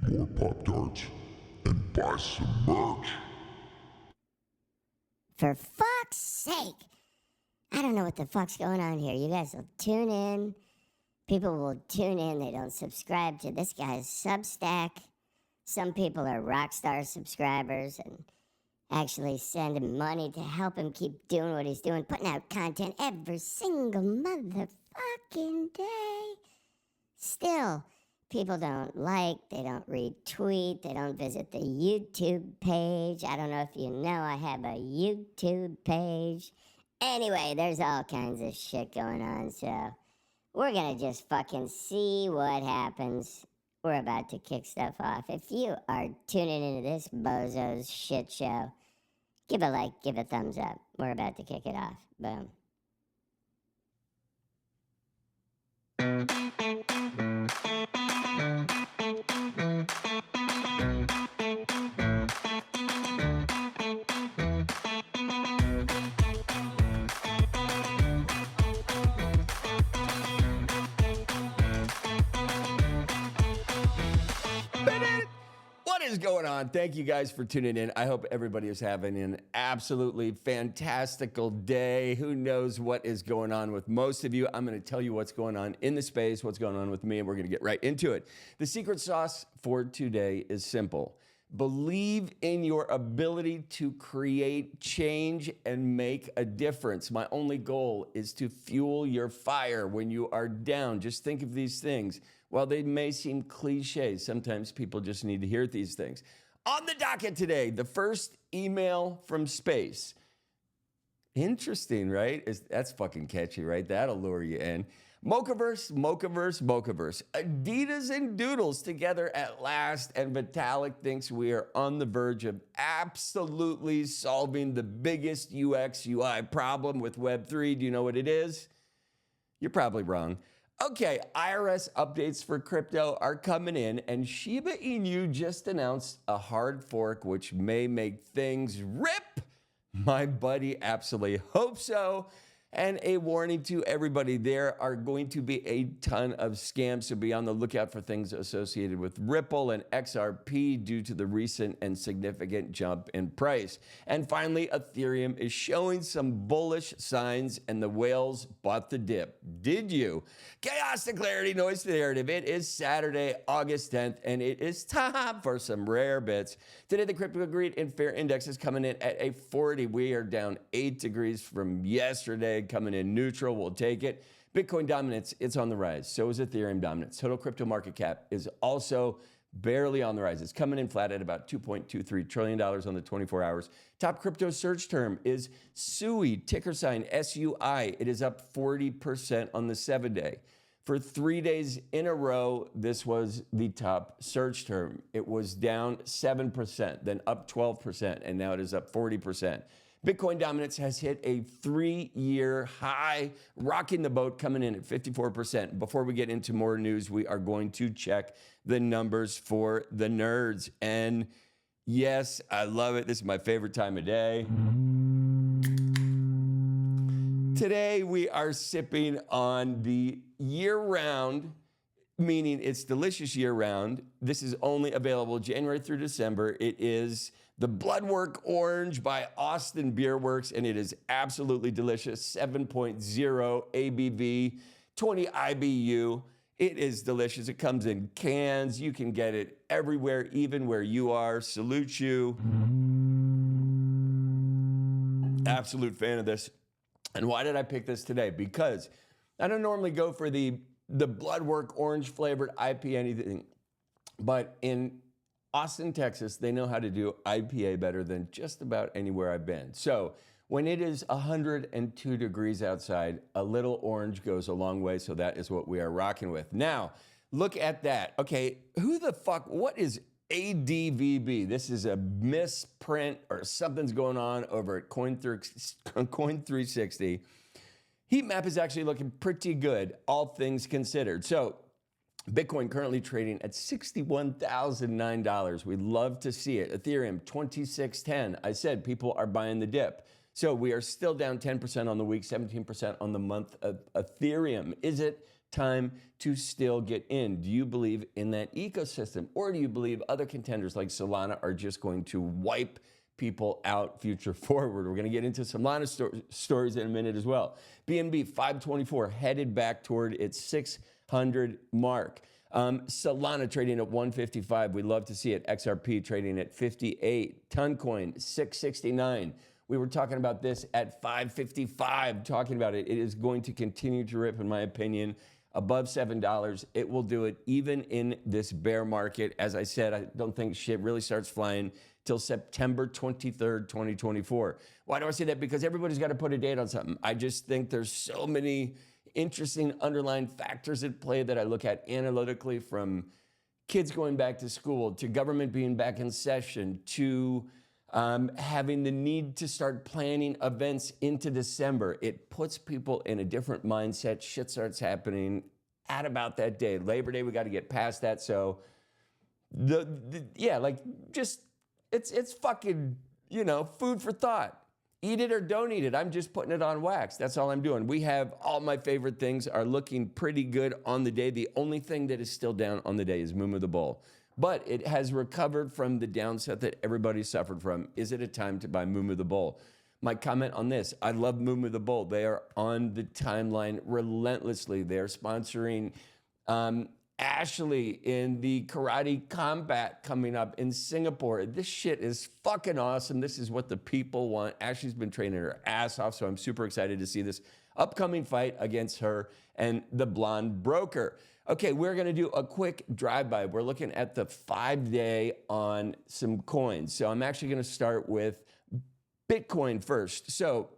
more Pop-Tarts and buy some merch. For fuck's sake! I don't know what the fuck's going on here. You guys will tune in. People will tune in. They don't subscribe to this guy's Substack. Some people are Rockstar subscribers and actually send him money to help him keep doing what he's doing, putting out content every single motherfucking day. Still, people don't like, they don't retweet, they don't visit the YouTube page. I don't know if you know I have a YouTube page. Anyway, there's all kinds of shit going on, so we're gonna just fucking see what happens. We're about to kick stuff off. If you are tuning into this bozo's shit show, give a like, give a thumbs up. We're about to kick it off. Boom. What is going on? Thank you guys for tuning in. I hope everybody is having an absolutely fantastical day. Who knows what is going on with most of you? I'm going to tell you what's going on in the space, what's going on with me, and we're going to get right into it. The secret sauce for today is simple. Believe in your ability to create change and make a difference. My only goal is to fuel your fire when you are down. Just think of these things. While they may seem cliches, sometimes people just need to hear these things. On the docket today, the first email from space. Interesting, right? That's fucking catchy, right? That'll lure you in. Mochaverse, Mochaverse, Mochaverse. Adidas and Doodles together at last, and Vitalik thinks we are on the verge of absolutely solving the biggest UX UI problem with Web3. Do you know what it is? You're probably wrong. Okay, IRS updates for crypto are coming in, and Shiba Inu just announced a hard fork which may make things rip. My buddy absolutely hopes so. And a warning to everybody, there are going to be a ton of scams, so be on the lookout for things associated with Ripple and XRP due to the recent and significant jump in price. And finally, Ethereum is showing some bullish signs, and the whales bought the dip. Did you? Chaos to clarity, noise to narrative. It is Saturday, August 10th, and it is time for some rare bits. Today, the crypto greed and fair index is coming in at a 40. We are down 8 degrees from yesterday, coming in neutral. We'll take it. Bitcoin dominance, it's on the rise. So is Ethereum dominance. Total crypto market cap is also barely on the rise. It's coming in flat at about $2.23 trillion on the 24 hours. Top crypto search term is SUI, ticker sign SUI. It is up 40% on the 7-day. For 3 days in a row, this was the top search term. It was down 7%, then up 12%, and now it is up 40%. Bitcoin dominance has hit a 3-year high, rocking the boat, coming in at 54%. Before we get into more news, we are going to check the numbers for the nerds. And yes, I love it. This is my favorite time of day. Today, we are sipping on the year-round, meaning it's delicious year-round. This is only available January through December. It is the Bloodwork Orange by Austin Beer Works, and it is absolutely delicious. 7.0 ABV, 20 IBU. It is delicious. It comes in cans. You can get it everywhere, even where you are. Salute you. Absolute fan of this. And why did I pick this today? Because I don't normally go for the Bloodwork Orange flavored IPA anything, but in Austin, Texas, they know how to do IPA better than just about anywhere I've been. So when it is 102 degrees outside, a little orange goes a long way, so that is what we are rocking with. Now, look at that. Okay, what is ADVB? This is a misprint or something's going on over at Coin360. Heat map is actually looking pretty good, all things considered. So Bitcoin currently trading at $61,009. We'd love to see it. Ethereum, 2610. I said people are buying the dip. So we are still down 10% on the week, 17% on the month of Ethereum. Is it time to still get in. Do you believe in that ecosystem? Or do you believe other contenders like Solana are just going to wipe people out future forward? We're going to get into some Solana stories in a minute as well. BNB 524 headed back toward its 600 mark. Solana trading at 155. We love to see it. XRP trading at 58. Toncoin 669. We were talking about this at 555, talking about it. It is going to continue to rip, in my opinion, above $7. It will do it even in this bear market. As I said, I don't think shit really starts flying till September 23rd, 2024. Why do I say that? Because everybody's got to put a date on something. I just think there's so many interesting underlying factors at play that I look at analytically, from kids going back to school, to government being back in session, to having the need to start planning events into December. It puts people in a different mindset. Shit starts happening at about that day. Labor Day, we got to get past that. So, it's fucking, food for thought. Eat it or don't eat it. I'm just putting it on wax. That's all I'm doing. We have all my favorite things are looking pretty good on the day. The only thing that is still down on the day is Moo the Bull. But it has recovered from the downset that everybody suffered from. Is it a time to buy Moo the Bull? My comment on this, I love Moo the Bull. They are on the timeline relentlessly. They're sponsoring Ashley in the Karate Combat coming up in Singapore. This shit is fucking awesome. This is what the people want. Ashley's been training her ass off, so I'm super excited to see this upcoming fight against her and the blonde broker. Okay, we're going to do a quick drive-by. We're looking at the 5-day on some coins. So I'm actually going to start with Bitcoin first. So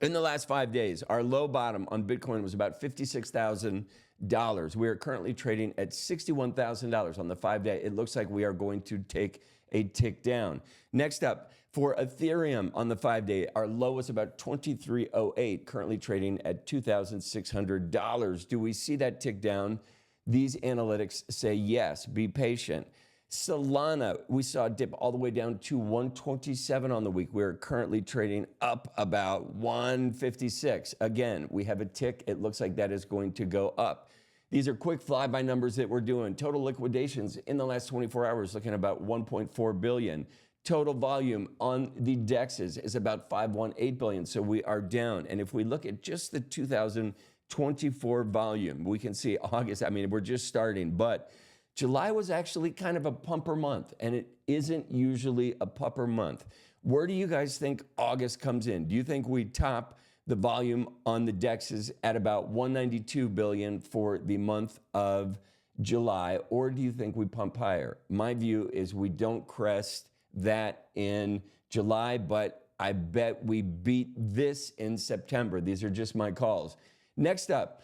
in the last 5 days, our low bottom on Bitcoin was about $56,000. We are currently trading at $61,000 on the 5-day. It looks like we are going to take a tick down. Next up, for Ethereum on the 5-day, our low is about 2308, currently trading at $2,600. Do we see that tick down? These analytics say yes, be patient. Solana, we saw a dip all the way down to 127 on the week. We're currently trading up about 156. Again, we have a tick. It looks like that is going to go up. These are quick flyby numbers that we're doing. Total liquidations in the last 24 hours looking about 1.4 billion. Total volume on the DEXs is about 518 billion. So we are down. And if we look at just the 2024 volume, we can see August, we're just starting, but July was actually kind of a pumper month, and it isn't usually a pumper month. Where do you guys think August comes in? Do you think we top the volume on the DEXs at about 192 billion for the month of July, or do you think we pump higher? My view is we don't crest that in July, but I bet we beat this in September. These are just my calls. Next up,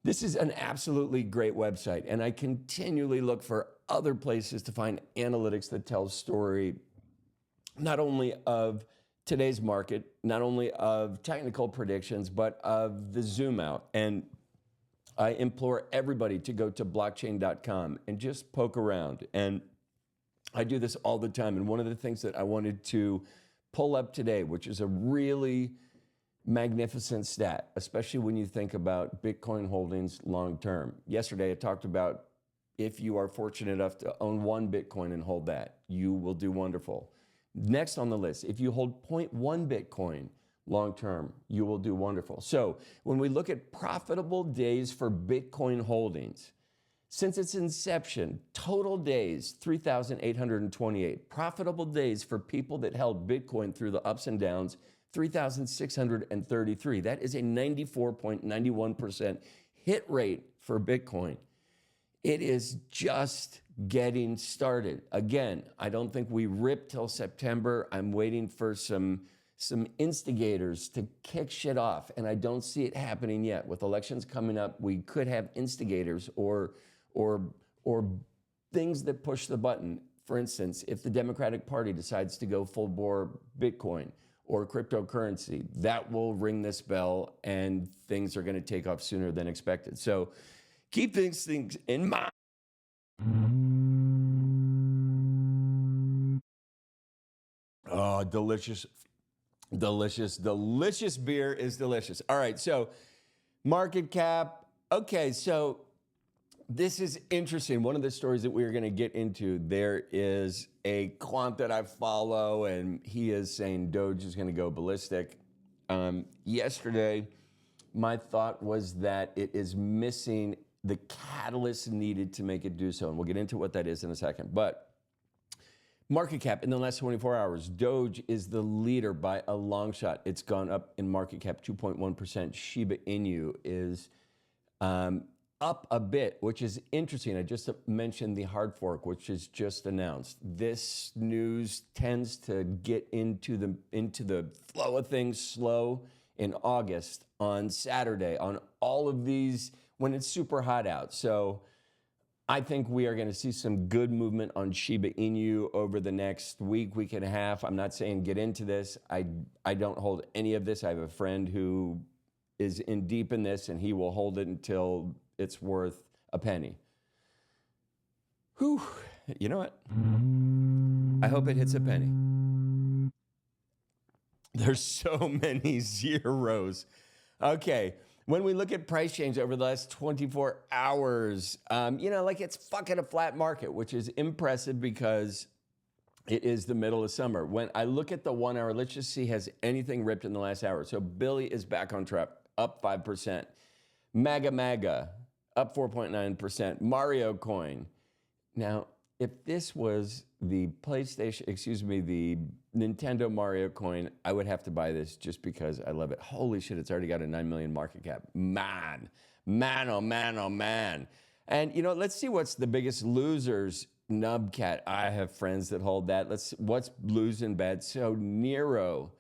this is an absolutely great website, and I continually look for other places to find analytics that tell story not only of today's market, not only of technical predictions, but of the zoom out. And I implore everybody to go to blockchain.com and just poke around. And I do this all the time. And one of the things that I wanted to pull up today, which is a really magnificent stat, especially when you think about Bitcoin holdings long term. Yesterday, I talked about if you are fortunate enough to own one Bitcoin and hold that, you will do wonderful. Next on the list, if you hold 0.1 Bitcoin long term, you will do wonderful. So when we look at profitable days for Bitcoin holdings, since its inception, total days, 3,828. Profitable days for people that held Bitcoin through the ups and downs, 3,633. That is a 94.91% hit rate for Bitcoin. It is just getting started. Again, I don't think we rip till September. I'm waiting for some instigators to kick shit off, and I don't see it happening yet. With elections coming up, we could have instigators or things that push the button. For instance, if the Democratic Party decides to go full bore Bitcoin or cryptocurrency, that will ring this bell and things are going to take off sooner than expected. So keep these things in mind. Oh, delicious, delicious, delicious beer is delicious. All right, so market cap, Okay, so this is interesting. One of the stories that we're going to get into, there is a quant that I follow, and he is saying Doge is going to go ballistic. Yesterday, my thought was that it is missing the catalyst needed to make it do so, and we'll get into what that is in a second. But market cap in the last 24 hours, Doge is the leader by a long shot. It's gone up in market cap 2.1%. Shiba Inu is up a bit, which is interesting. I just mentioned the hard fork, which is just announced. This news tends to get into the flow of things slow in August, on Saturday, on all of these when it's super hot out. So I think we are going to see some good movement on Shiba Inu over the next week and a half. I'm not saying get into this. I don't hold any of this. I have a friend who is in deep in this, and he will hold it until it's worth a penny. Whew. You know what? I hope it hits a penny. There's so many zeros. Okay. When we look at price change over the last 24 hours, like it's fucking a flat market, which is impressive because it is the middle of summer. When I look at the 1 hour, let's just see, has anything ripped in the last hour? So Billy is back on track, up 5%. MAGA, up 4.9%. Mario Coin. Now, if this was the the Nintendo Mario Coin, I would have to buy this just because I love it. Holy shit, it's already got a 9 million market cap. Man, oh man. And let's see what's the biggest losers. Nubcat, I have friends that hold that. What's losing bad? So Nero.lol.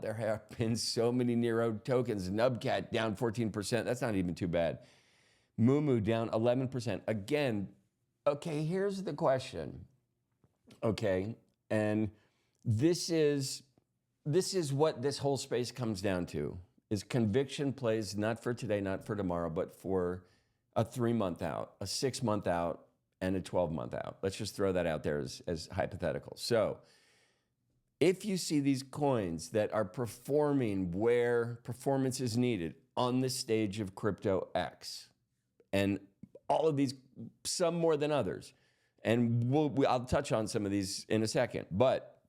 There have been so many Nero tokens. Nubcat down 14%. That's not even too bad. Moomoo down 11%. Again, okay, here's the question. Okay, and this is what this whole space comes down to, is conviction plays not for today, not for tomorrow, but for a 3-month out, a 6-month out, and a 12-month out. Let's just throw that out there as hypothetical. So if you see these coins that are performing where performance is needed on the stage of Crypto X, and all of these, some more than others, and I'll touch on some of these in a second, but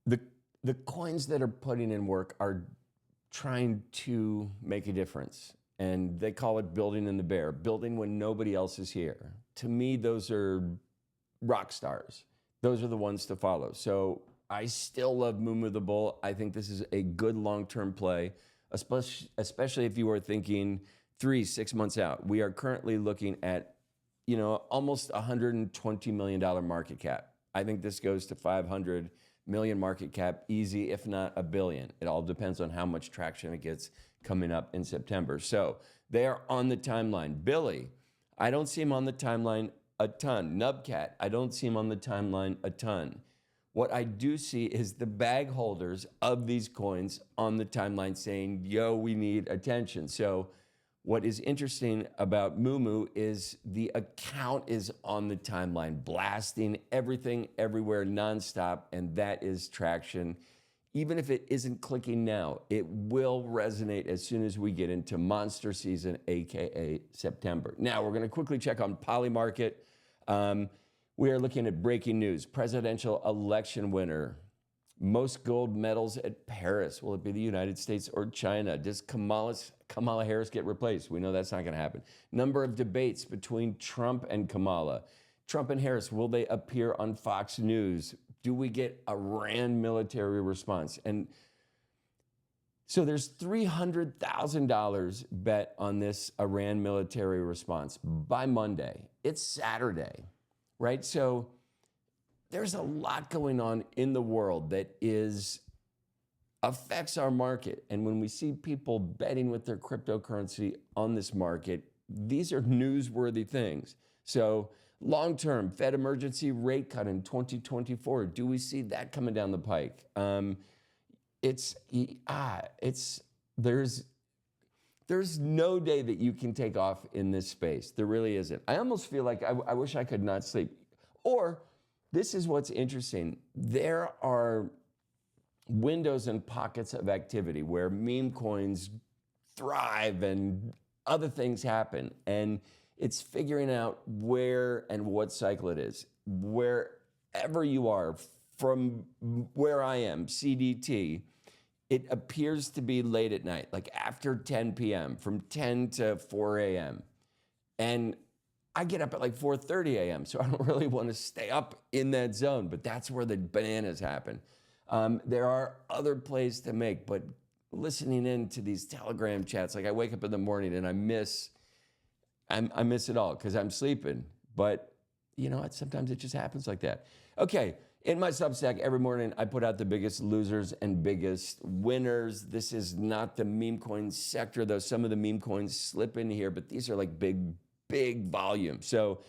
the coins that are putting in work are trying to make a difference, and they call it building in the bear, building when nobody else is here. To me, those are rock stars. Those are the ones to follow. So I still love Moomoo the Bull. I think this is a good long-term play, especially if you are thinking 3-6 months out. We are currently looking at, almost $120 million market cap. I think this goes to 500 million market cap, easy, if not $1 billion. It all depends on how much traction it gets coming up in September. So they are on the timeline. Billy, I don't see him on the timeline a ton. Nubcat, I don't see him on the timeline a ton. What I do see is the bag holders of these coins on the timeline saying, yo, we need attention. So what is interesting about Moomoo is the account is on the timeline, blasting everything, everywhere, nonstop, and that is traction. Even if it isn't clicking now, it will resonate as soon as we get into monster season, AKA September. Now, we're going to quickly check on Polymarket. We are looking at breaking news. Presidential election winner. Most gold medals at Paris. Will it be the United States or China? Does Kamala Harris get replaced? We know that's not going to happen. Number of debates between Trump and Kamala. Trump and Harris, will they appear on Fox News? Do we get a Iran military response? And so there's $300,000 bet on this Iran military response by Monday. It's Saturday, right? So there's a lot going on in the world that affects our market. And when we see people betting with their cryptocurrency on this market, these are newsworthy things. So long-term, Fed emergency rate cut in 2024. Do we see that coming down the pike? There's no day that you can take off in this space. There really isn't. I almost feel like I wish I could not sleep. Or this is what's interesting. There are windows and pockets of activity where meme coins thrive and other things happen. And it's figuring out where and what cycle it is. Wherever you are, from where I am, CDT, it appears to be late at night, like after 10 p.m., from 10 to 4 a.m. And I get up at like 4:30 a.m., so I don't really want to stay up in that zone, but that's where the bananas happen. There are other plays to make, but listening in to these Telegram chats, like I wake up in the morning and I miss it all because I'm sleeping. But you know what? Sometimes it just happens like that. Okay, in my Substack, every morning I put out the biggest losers and biggest winners. This is not the meme coin sector, though some of the meme coins slip in here, but these are like big volume. So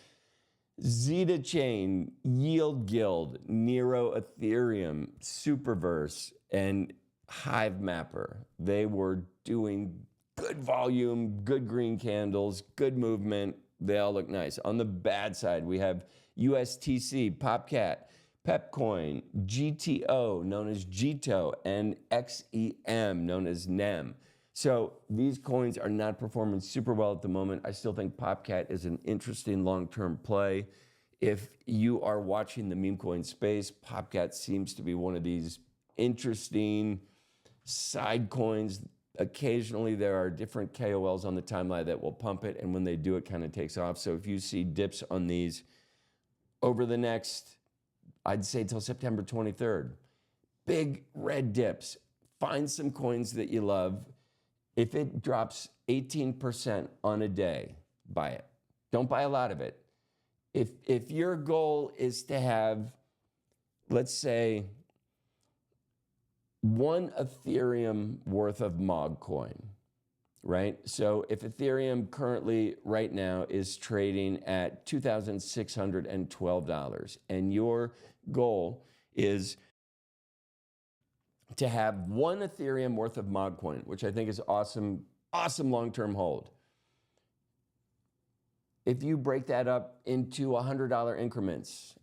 Zeta Chain, Yield Guild, Nero Ethereum, Superverse, and Hive Mapper. They were doing good volume, good green candles, good movement. They all look nice. On the bad side, we have USTC, Popcat, Pepcoin, GTO, known as GTO, and XEM, known as NEM. So these coins are not performing super well at the moment. I still think Popcat is an interesting long-term play. If you are watching the meme coin space, Popcat seems to be one of these interesting side coins. Occasionally there are different KOLs on the timeline that will pump it, and when they do, it kind of takes off. So if you see dips on these over the next, I'd say till September 23rd, big red dips, find some coins that you love. If it drops 18% on a day, buy it. Don't buy a lot of it. If your goal is to have, let's say, 1 Ethereum worth of MOG coin, right? So if Ethereum currently right now is trading at $2,612 and your goal is to have 1 Ethereum worth of MOG coin, which I think is awesome long-term hold. If you break that up into $100 increments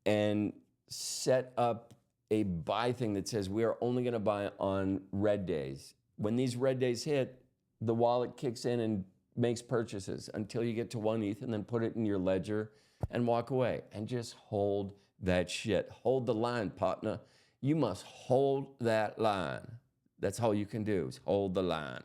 and set up a buy thing that says we are only going to buy on red days, when these red days hit, the wallet kicks in and makes purchases until you get to 1 ETH and then put it in your ledger and walk away and just hold that shit. Hold the line, partner. You must hold that line. That's all you can do is hold the line.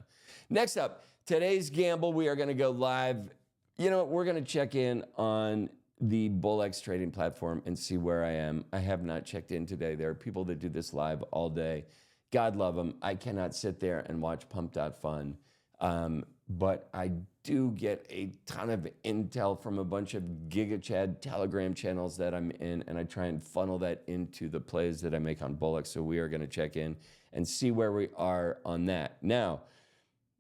Next up, today's gamble, we are going to go live. You know, we're going to check in on the BullX trading platform and see where I am. I have not checked in today. There are people that do this live all day. God love them. I cannot sit there and watch Pump.Fun. But I do get a ton of intel from a bunch of GigaChad Telegram channels that I'm in, and I try and funnel that into the plays that I make on BullX. So we are going to check in and see where we are on that. Now,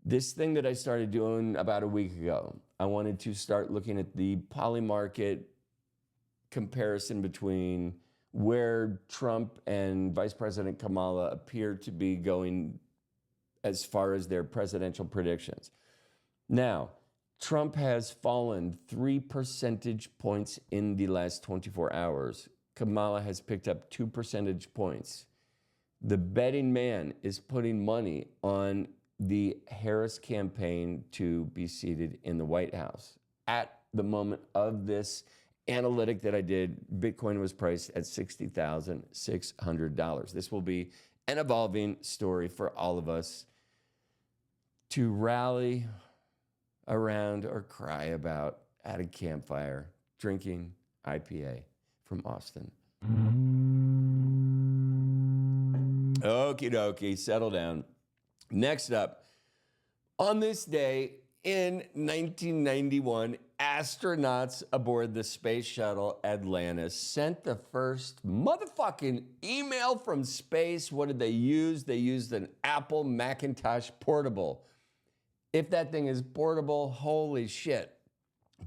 this thing that I started doing about a week ago, I wanted to start looking at the polymarket comparison between where Trump and Vice President Kamala appear to be going as far as their presidential predictions. Now, Trump has fallen 3 percentage points in the last 24 hours. Kamala has picked up 2 percentage points. The betting man is putting money on the Harris campaign to be seated in the White House. At the moment of this analytic that I did, Bitcoin was priced at $60,600. This will be an evolving story for all of us to rally around or cry about at a campfire, drinking IPA from Austin. Okie dokie, settle down. Next up, on this day in 1991, astronauts aboard the space shuttle Atlantis sent the first motherfucking email from space. What did they use? They used an Apple Macintosh Portable. If that thing is portable, holy shit.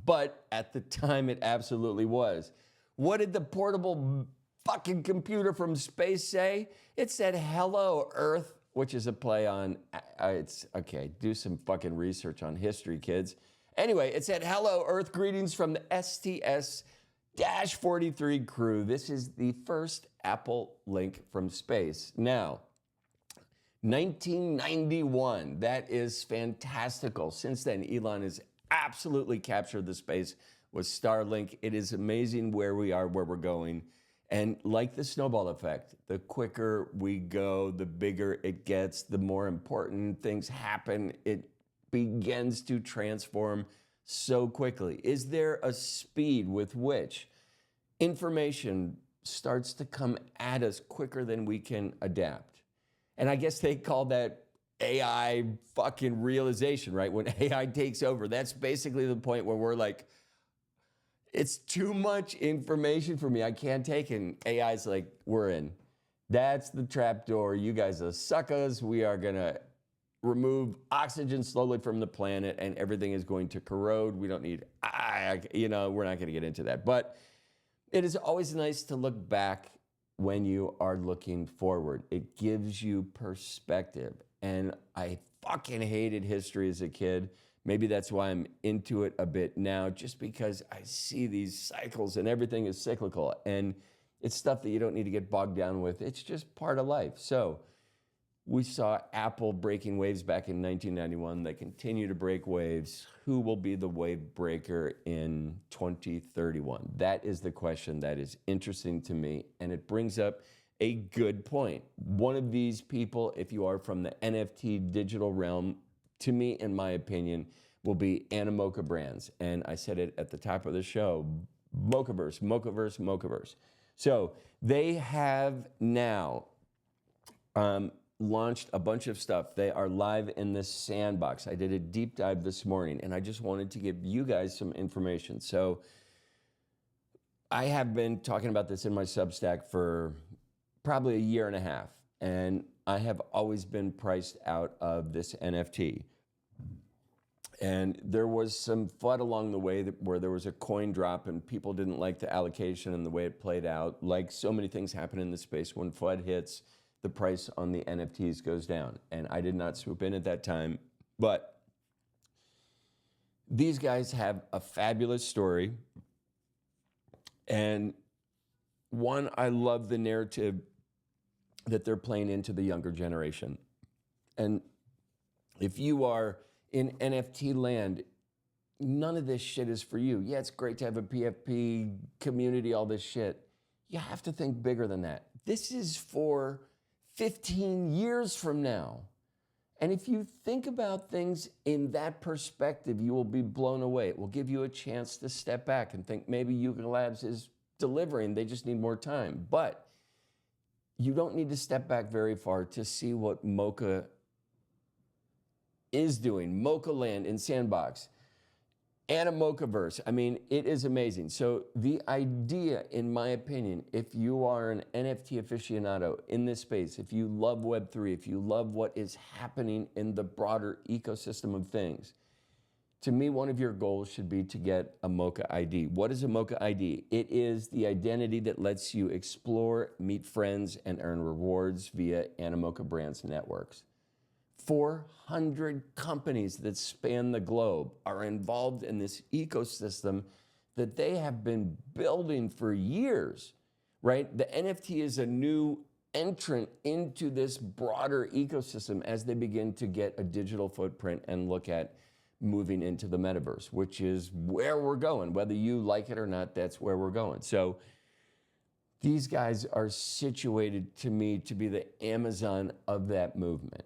But at the time, it absolutely was. What did the portable fucking computer from space say? It said, "Hello, Earth," which is a play on, it's, okay, do some fucking research on history, kids. Anyway, it said, "Hello, Earth, greetings from the STS-43 crew." This is the first Apple link from space. Now, 1991. That is fantastical. Since then, Elon has absolutely captured the space with Starlink. It is amazing where we are, where we're going. And like the snowball effect, the quicker we go, the bigger it gets, the more important things happen. It begins to transform so quickly. Is there a speed with which information starts to come at us quicker than we can adapt? And I guess they call that AI fucking realization, right? When AI takes over, that's basically the point where we're like, it's too much information for me. I can't take it. And AI's like, we're in. That's the trap door. You guys are suckers. We are going to remove oxygen slowly from the planet and everything is going to corrode. We don't need, we're not going to get into that. But it is always nice to look back when you are looking forward. It gives you perspective. And I fucking hated history as a kid. Maybe that's why I'm into it a bit now, just because I see these cycles and everything is cyclical. And it's stuff that you don't need to get bogged down with. It's just part of life. So we saw Apple breaking waves back in 1991. They continue to break waves. Who will be the wave breaker in 2031? That is the question that is interesting to me. And it brings up a good point. One of these people, if you are from the NFT digital realm, to me, in my opinion, will be Animoca Brands. And I said it at the top of the show, Mochaverse, Mochaverse, Mochaverse. So they have now launched a bunch of stuff. They are live in this sandbox. I did a deep dive this morning, and I just wanted to give you guys some information. So I have been talking about this in my Substack for probably a year and a half, and I have always been priced out of this NFT. And there was some FUD along the way where there was a coin drop and people didn't like the allocation and the way it played out. Like so many things happen in the space, when FUD hits, the price on the NFTs goes down. And I did not swoop in at that time. But these guys have a fabulous story. And one, I love the narrative that they're playing into the younger generation. And if you are in NFT land, none of this shit is for you. Yeah, it's great to have a PFP community, all this shit. You have to think bigger than that. This is for 15 years from now. And if you think about things in that perspective, you will be blown away. It will give you a chance to step back and think maybe Yuga Labs is delivering, they just need more time. But you don't need to step back very far to see what Mocha is doing. Mocha Land in Sandbox. Animocaverse. I mean, it is amazing. So the idea, in my opinion, if you are an NFT aficionado in this space, if you love Web3, if you love what is happening in the broader ecosystem of things, to me, one of your goals should be to get a Mocha ID. What is a Mocha ID? It is the identity that lets you explore, meet friends, and earn rewards via Animoca Brands networks. 400 companies that span the globe are involved in this ecosystem that they have been building for years, right? The NFT is a new entrant into this broader ecosystem as they begin to get a digital footprint and look at moving into the metaverse, which is where we're going. Whether you like it or not, that's where we're going. So these guys are situated, to me, to be the Amazon of that movement.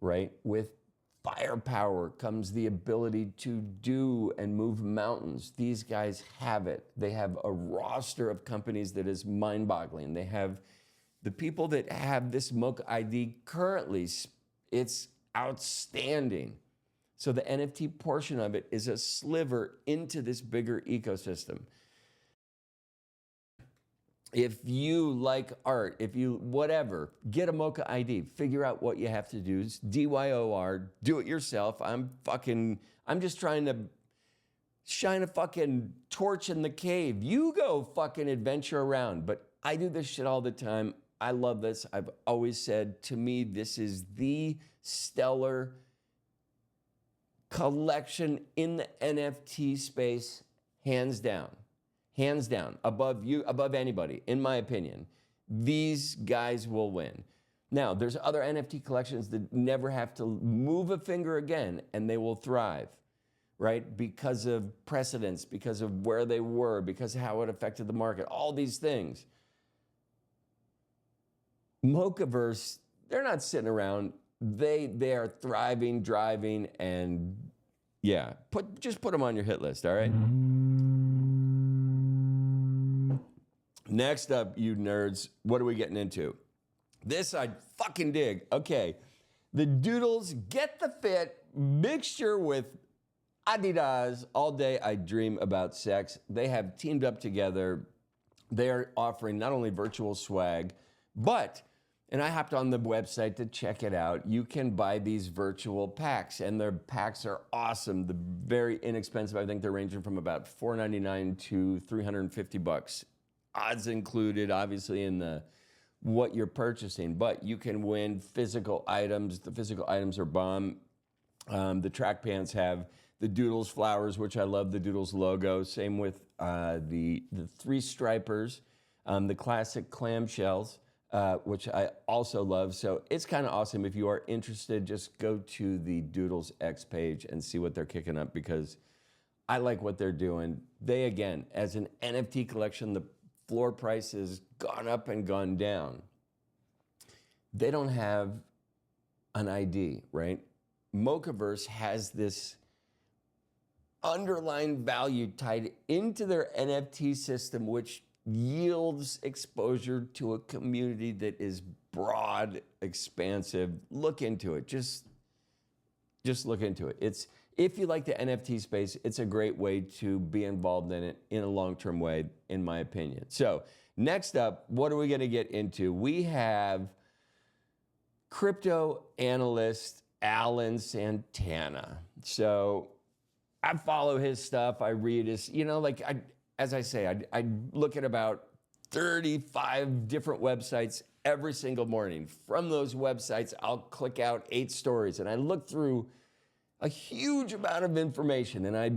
Right? With firepower comes the ability to do and move mountains. These guys have it. They have a roster of companies that is mind-boggling. They have the people that have this Mocha ID currently. It's outstanding. So the NFT portion of it is a sliver into this bigger ecosystem. If you like art, if you whatever, get a Mocha ID. Figure out what you have to do. It's DYOR. Do it yourself. I'm just trying to shine a fucking torch in the cave. You go fucking adventure around. But I do this shit all the time. I love this. I've always said, to me, this is the stellar collection in the NFT space, hands down. Hands down, above anybody, in my opinion. These guys will win. Now, there's other NFT collections that never have to move a finger again, and they will thrive, right? Because of precedence, because of where they were, because of how it affected the market, all these things. Mochaverse, they're not sitting around. They are thriving, driving, and yeah, just put them on your hit list, all right? Next up, you nerds, what are we getting into? This I fucking dig. Okay, the Doodles Get the Fit mixture with Adidas. All day I dream about sex. They have teamed up together. They are offering not only virtual swag, but, and I hopped on the website to check it out, you can buy these virtual packs, and their packs are awesome. They're very inexpensive. I think they're ranging from about $4.99 to $350. Odds included, obviously, in the what you're purchasing, but you can win physical items. The physical items are bomb. The track pants have the Doodles flowers, which I love, the Doodles logo. Same with the three stripers, the classic clamshells, which I also love. So it's kind of awesome. If you are interested, just go to the Doodles X page and see what they're kicking up, because I like what they're doing. They, again, as an NFT collection, the floor price has gone up and gone down. They don't have an ID, right? Mochaverse has this underlying value tied into their NFT system, which yields exposure to a community that is broad, expansive. Look into it. Just look into it. If you like the NFT space, it's a great way to be involved in it in a long-term way, in my opinion. So next up, what are we going to get into? We have crypto analyst Alan Santana. So I follow his stuff. I read his, as I say, I look at about 35 different websites every single morning. From those websites, I'll click out 8 stories, and I look through a huge amount of information, and I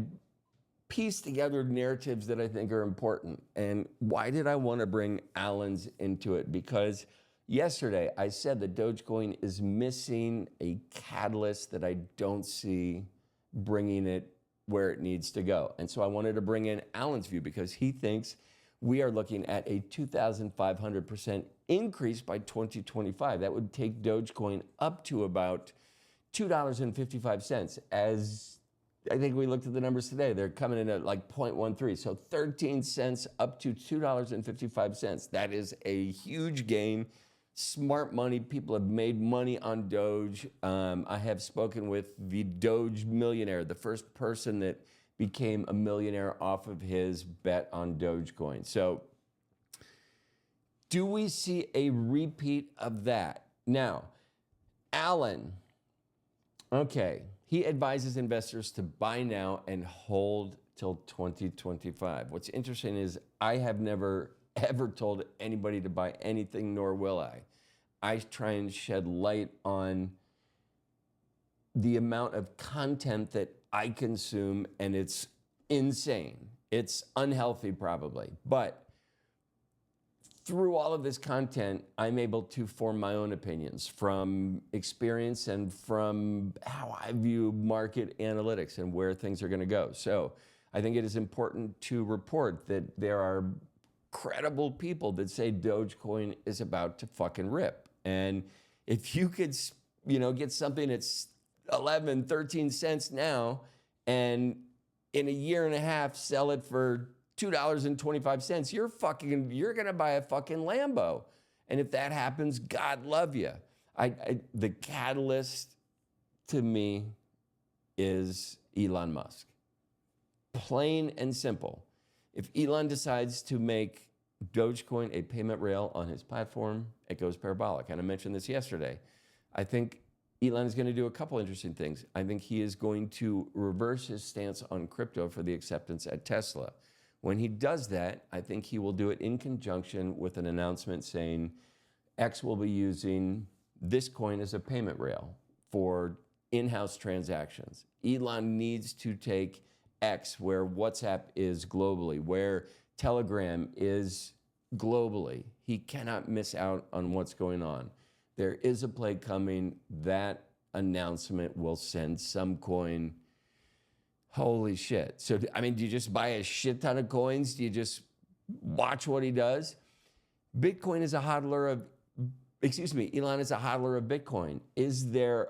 piece together narratives that I think are important. And why did I want to bring Alan's into it? Because yesterday I said that Dogecoin is missing a catalyst that I don't see bringing it where it needs to go. And so I wanted to bring in Alan's view, because he thinks we are looking at a 2,500% increase by 2025. That would take Dogecoin up to about $2.55. As I think we looked at the numbers today, they're coming in at like 0.13. So 13 cents up to $2.55. That is a huge gain. Smart money. People have made money on Doge. I have spoken with the Doge millionaire, the first person that became a millionaire off of his bet on Dogecoin. So do we see a repeat of that? Now, Alan, okay, he advises investors to buy now and hold till 2025. What's interesting is I have never ever told anybody to buy anything, nor will I. I try and shed light on the amount of content that I consume, and it's insane. It's unhealthy probably, but through all of this content, I'm able to form my own opinions from experience and from how I view market analytics and where things are going to go. So I think it is important to report that there are credible people that say Dogecoin is about to fucking rip. And if you could, get something that's 11, 13 cents now, and in a year and a half sell it for $2.25, you're gonna buy a fucking Lambo. And if that happens, God love you. The catalyst to me is Elon Musk. Plain and simple. If Elon decides to make Dogecoin a payment rail on his platform, it goes parabolic. And I mentioned this yesterday. I think Elon is going to do a couple interesting things. I think he is going to reverse his stance on crypto for the acceptance at Tesla. When he does that, I think he will do it in conjunction with an announcement saying X will be using this coin as a payment rail for in-house transactions. Elon needs to take X, where WhatsApp is globally, where Telegram is globally. He cannot miss out on what's going on. There is a play coming. That announcement will send some coin. Holy shit. So, I mean, do you just buy a shit ton of coins? Do you just watch what he does? Bitcoin is a hodler of, Elon is a hodler of Bitcoin. Is there,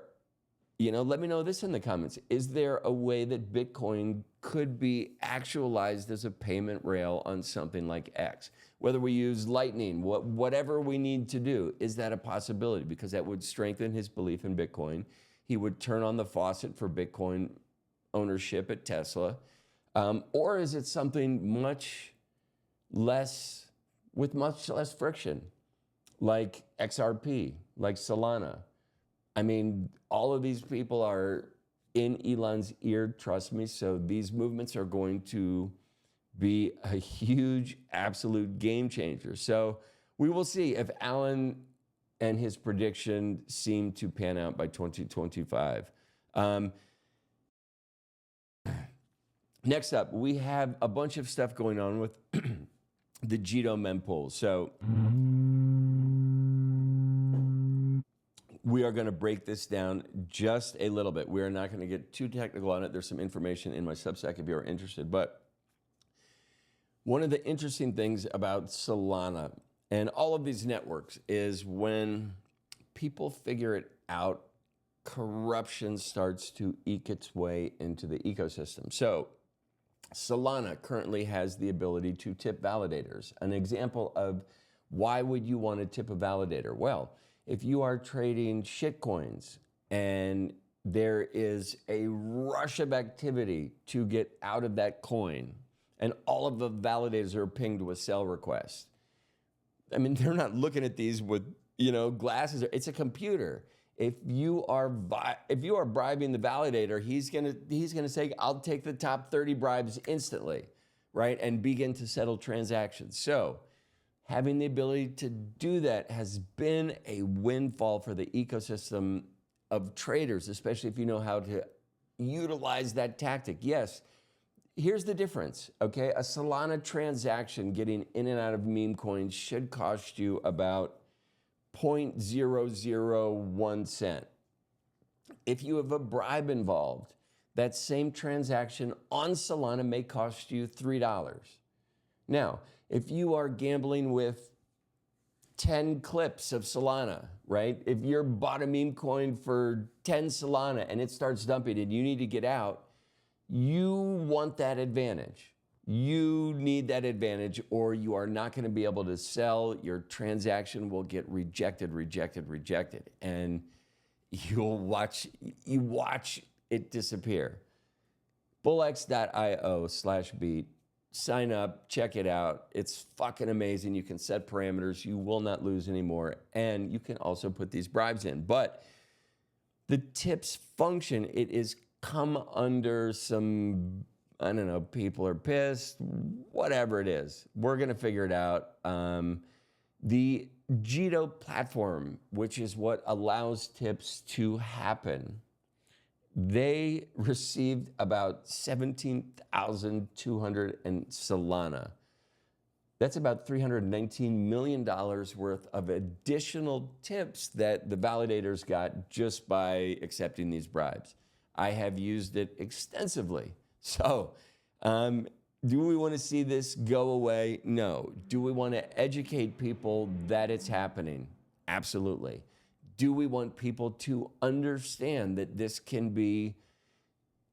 let me know this in the comments. Is there a way that Bitcoin could be actualized as a payment rail on something like X? Whether we use Lightning, whatever we need to do, is that a possibility? Because that would strengthen his belief in Bitcoin. He would turn on the faucet for Bitcoin ownership at Tesla. Or is it something with much less friction, like XRP, like Solana? I mean, all of these people are in Elon's ear, trust me. So these movements are going to be a huge, absolute game changer. So we will see if Alan and his prediction seem to pan out by 2025. Next up, we have a bunch of stuff going on with the Jito mempool. So we are going to break this down just a little bit. We are not going to get too technical on it. There's some information in my Substack if you're interested. But one of the interesting things about Solana and all of these networks is when people figure it out, corruption starts to eke its way into the ecosystem. So Solana currently has the ability to tip validators. An example of why would you want to tip a validator? Well, if you are trading shitcoins and there is a rush of activity to get out of that coin and all of the validators are pinged with sell requests, I mean, they're not looking at these with, glasses. It's a computer. If you are bribing the validator, he's gonna say, "I'll take the top 30 bribes instantly," right, and begin to settle transactions. So having the ability to do that has been a windfall for the ecosystem of traders, especially if you know how to utilize that tactic. Yes, here's the difference, okay? A Solana transaction getting in and out of meme coins should cost you about 0.001 cent. If you have a bribe involved, that same transaction on Solana may cost you $3. Now, if you are gambling with 10 clips of Solana, right? If you're bought a meme coin for 10 Solana and it starts dumping and you need to get out, you want that advantage. You need that advantage or you are not going to be able to sell. Your transaction will get rejected. And you watch it disappear. bullx.io/beat. Sign up, check it out. It's fucking amazing. You can set parameters. You will not lose anymore. And you can also put these bribes in. But the tips function, it is come under some, I don't know, people are pissed, whatever it is. We're going to figure it out. The Jito platform, which is what allows tips to happen, they received about 17,200 in Solana. That's about $319 million worth of additional tips that the validators got just by accepting these bribes. I have used it extensively. So, do we want to see this go away? No. Do we want to educate people that it's happening? Absolutely. Do we want people to understand that this can be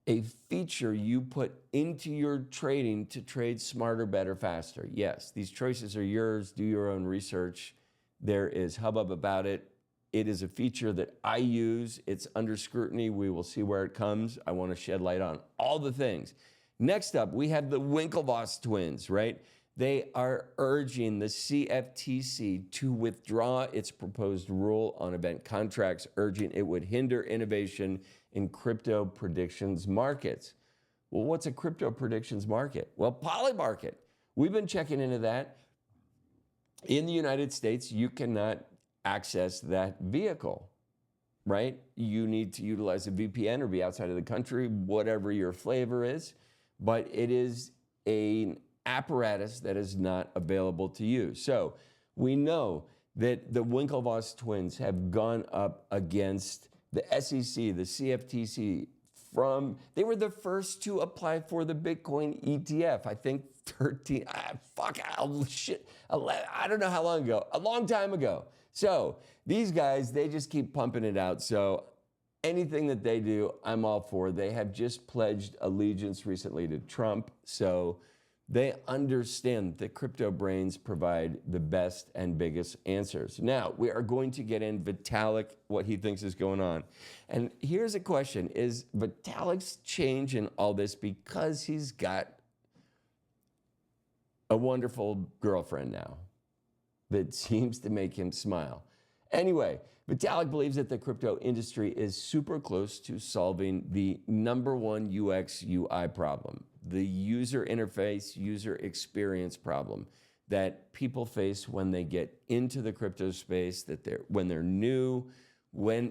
a feature you put into your trading to trade smarter, better, faster? Yes, these choices are yours. Do your own research. There is hubbub about it. It is a feature that I use. It's under scrutiny. We will see where it comes. I want to shed light on all the things. Next up, we have the Winklevoss twins, right? They are urging the CFTC to withdraw its proposed rule on event contracts, urging it would hinder innovation in crypto predictions markets. Well, what's a crypto predictions market? Well, Polymarket. We've been checking into that. In the United States, you cannot access that vehicle, right? You need to utilize a VPN or be outside of the country, whatever your flavor is. But it is an apparatus that is not available to you. So we know that the Winklevoss twins have gone up against the SEC, the CFTC, they were the first to apply for the Bitcoin ETF, I think 13, I don't know how long ago, a long time ago. So these guys, they just keep pumping it out. So anything that they do, I'm all for. They have just pledged allegiance recently to Trump. So they understand that crypto brains provide the best and biggest answers. Now, we are going to get in Vitalik, what he thinks is going on. And here's a question. Is Vitalik's change in all this because he's got a wonderful girlfriend now that seems to make him smile? Anyway, Vitalik believes that the crypto industry is super close to solving the number one UX UI problem, the user interface, user experience problem that people face when they get into the crypto space, when they're new,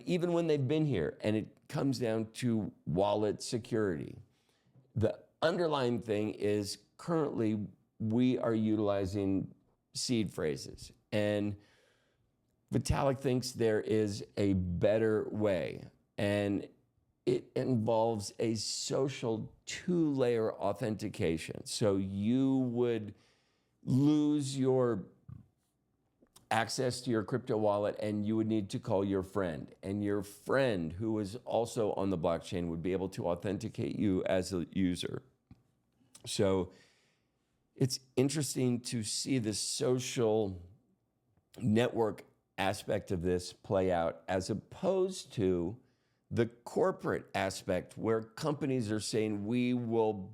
even when they've been here, and it comes down to wallet security. The underlying thing is currently we are utilizing seed phrases, and Vitalik thinks there is a better way, and it involves a social two-layer authentication. So you would lose your access to your crypto wallet and you would need to call your friend. And your friend, who is also on the blockchain, would be able to authenticate you as a user. So it's interesting to see the social network aspect of this play out as opposed to the corporate aspect where companies are saying we will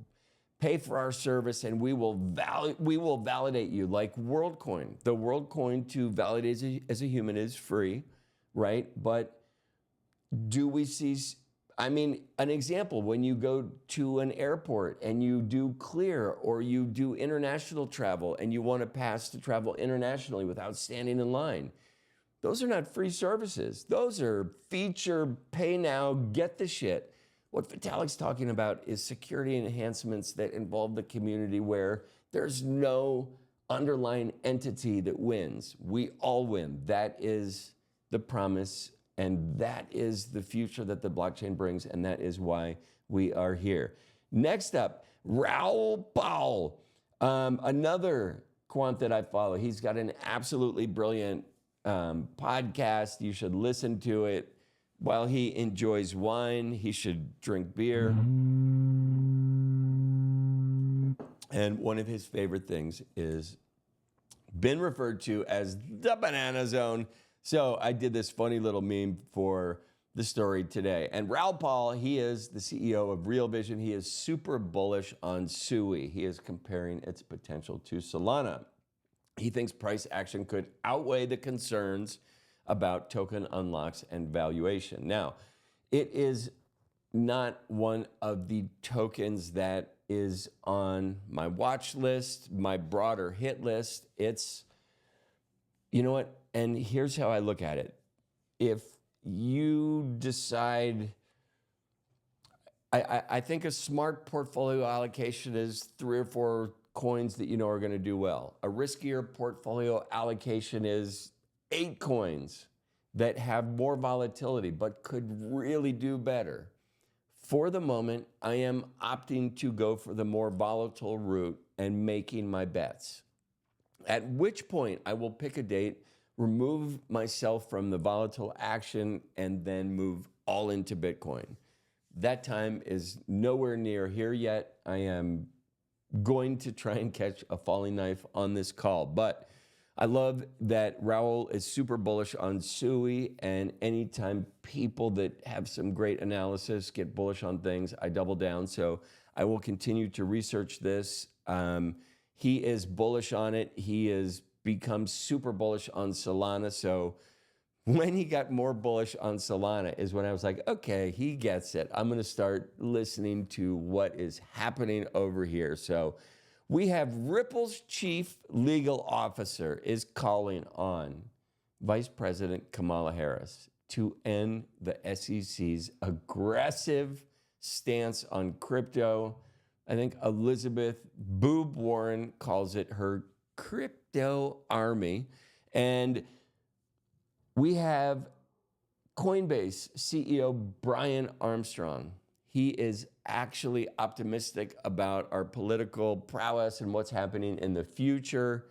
pay for our service and we will validate you, like WorldCoin. The WorldCoin to validate as a human is free, right? But do we see, an example, when you go to an airport and you do clear or you do international travel and you want to pass to travel internationally without standing in line, those are not free services. Those are feature, pay now, get the shit. What Vitalik's talking about is security enhancements that involve the community where there's no underlying entity that wins. We all win. That is the promise, and that is the future that the blockchain brings, and that is why we are here. Next up, Raoul Pal, another quant that I follow. He's got an absolutely brilliant podcast. You should listen to it. While he enjoys wine, he should drink beer. And one of his favorite things is been referred to as the banana zone. So I did this funny little meme for the story today. And Raoul Pal, he is the CEO of Real Vision. He is super bullish on Sui. He is comparing its potential to Solana. He thinks price action could outweigh the concerns about token unlocks and valuation. Now, it is not one of the tokens that is on my watch list, my broader hit list. It's, you know what? And here's how I look at it. If you decide, I think a smart portfolio allocation is 3 or 4 coins that you know are going to do well. A riskier portfolio allocation is 8 coins that have more volatility but could really do better. For the moment, I am opting to go for the more volatile route and making my bets. At which point I will pick a date, remove myself from the volatile action, and then move all into Bitcoin. That time is nowhere near here yet. I am going to try and catch a falling knife on this call. But I love that Raoul is super bullish on Sui, and anytime people that have some great analysis get bullish on things, I double down. So I will continue to research this. He is bullish on it. He has become super bullish on Solana. So when he got more bullish on Solana is when I was like, okay, he gets it. I'm going to start listening to what is happening over here. So we have Ripple's chief legal officer is calling on Vice President Kamala Harris to end the SEC's aggressive stance on crypto. I think Elizabeth Boob Warren calls it her crypto army. And We have Coinbase CEO Brian Armstrong. He is actually optimistic about our political prowess and what's happening in the future.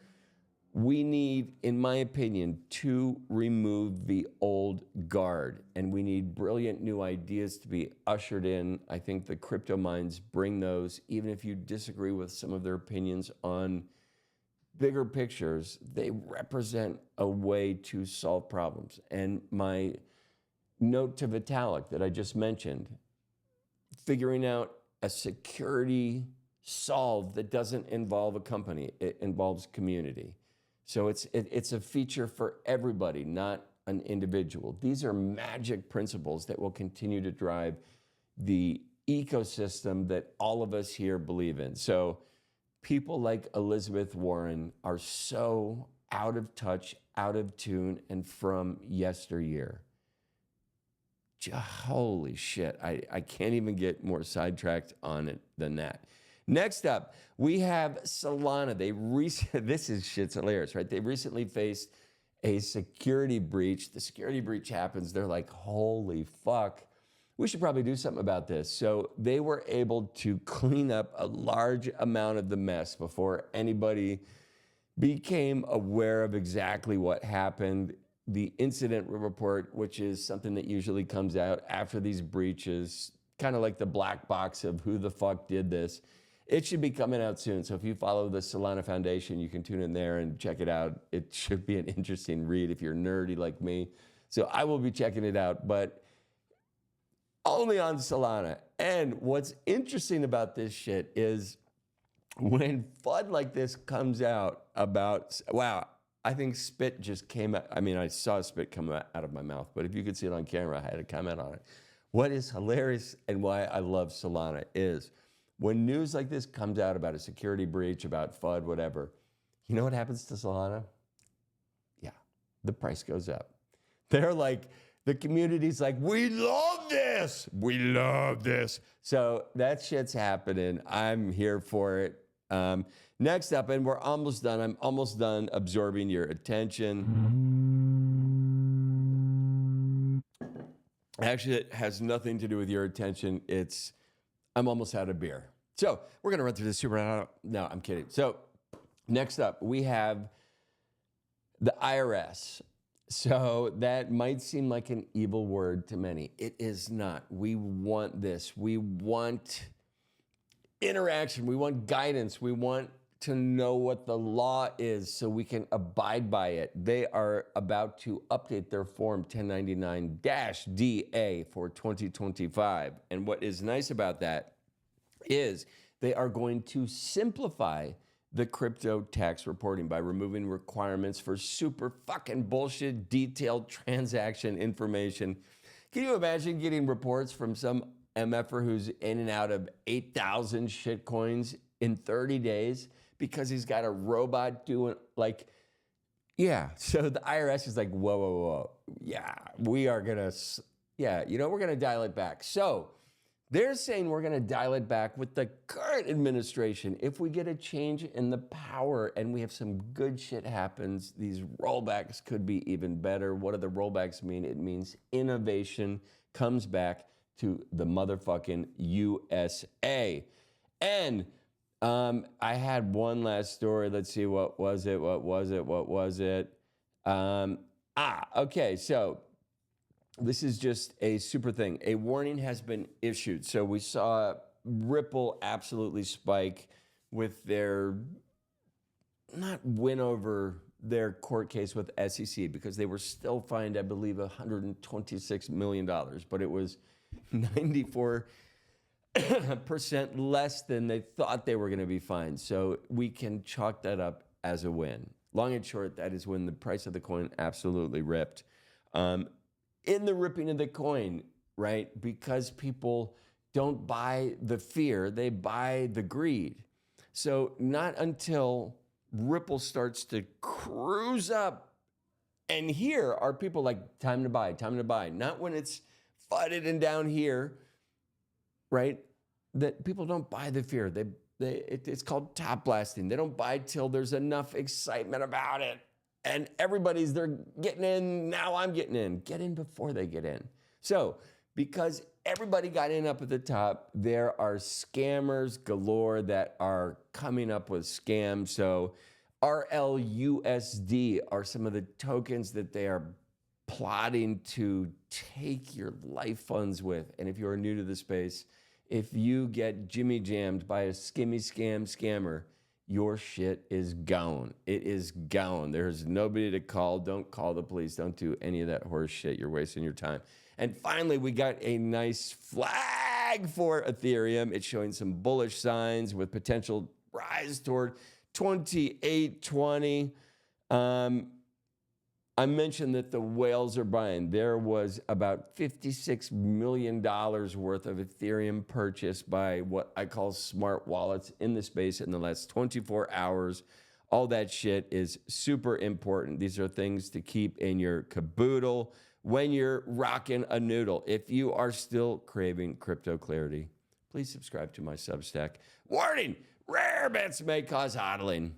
We need, in my opinion, to remove the old guard, and we need brilliant new ideas to be ushered in. I think the crypto minds bring those, even if you disagree with some of their opinions on bigger pictures, they represent a way to solve problems. And my note to Vitalik that I just mentioned, figuring out a security solve that doesn't involve a company, it involves community. So it's a feature for everybody, not an individual. These are magic principles that will continue to drive the ecosystem that all of us here believe in. So people like Elizabeth Warren are so out of touch, out of tune, and from yesteryear. Holy shit, I can't even get more sidetracked on it than that. Next up, we have Solana. This is shit's hilarious, right? They recently faced a security breach. The security breach happens. They're like, holy fuck, we should probably do something about this. So they were able to clean up a large amount of the mess before anybody became aware of exactly what happened. The incident report, which is something that usually comes out after these breaches, kind of like the black box of who the fuck did this. It should be coming out soon. So if you follow the Solana Foundation, you can tune in there and check it out. It should be an interesting read if you're nerdy like me. So I will be checking it out, but only on Solana. And what's interesting about this shit is when FUD like this comes out about, wow, I think spit just came out. I mean, I saw spit come out of my mouth, but if you could see it on camera, I had to comment on it. What is hilarious and why I love Solana is when news like this comes out about a security breach, about FUD, whatever, you know what happens to Solana? Yeah, the price goes up. They're like, the community's like, we love this. We love this. So that shit's happening. I'm here for it. Next up, and we're almost done. I'm almost done absorbing your attention. Actually, it has nothing to do with your attention. I'm almost out of beer. So we're going to run through this super. No, I'm kidding. So next up, we have the IRS. So that might seem like an evil word to many. It is not. We want this. We want interaction. We want guidance. We want to know what the law is so we can abide by it. They are about to update their Form 1099-DA for 2025. And what is nice about that is they are going to simplify the crypto tax reporting by removing requirements for super fucking bullshit detailed transaction information. Can you imagine getting reports from some MFer who's in and out of 8,000 shit coins in 30 days because he's got a robot doing like, yeah. So the IRS is like, whoa, whoa, whoa. Yeah, we're going to dial it back. So they're saying we're going to dial it back with the current administration. If we get a change in the power and we have some good shit happens, these rollbacks could be even better. What do the rollbacks mean? It means innovation comes back to the motherfucking USA. And I had one last story. Let's see, what was it? Okay, so this is just a super thing. A warning has been issued. So we saw Ripple absolutely spike with their, not win over their court case with SEC because they were still fined, I believe, $126 million, but it was 94% less than they thought they were going to be fined. So we can chalk that up as a win. Long and short, that is when the price of the coin absolutely ripped. In the ripping of the coin, right? Because people don't buy the fear, they buy the greed. So not until Ripple starts to cruise up, and here are people like, time to buy, time to buy. Not when it's flooded and down here, right? That people don't buy the fear. It's called top blasting. They don't buy till there's enough excitement about it. and they're getting in. Now I'm getting in. Get in before they get in. So because everybody got in up at the top, there are scammers galore that are coming up with scams. So RLUSD are some of the tokens that they are plotting to take your life funds with. And if you are new to the space, if you get jimmy jammed by a scammer, your shit is gone. It is gone. There's nobody to call. Don't call the police. Don't do any of that horse shit. You're wasting your time. And finally, we got a nice flag for Ethereum. It's showing some bullish signs with potential rise toward 2820. I mentioned that the whales are buying. There was about $56 million worth of Ethereum purchased by what I call smart wallets in the space in the last 24 hours. All that shit is super important. These are things to keep in your caboodle when you're rocking a noodle. If you are still craving crypto clarity, please subscribe to my Substack. Warning, rare bets may cause hodling.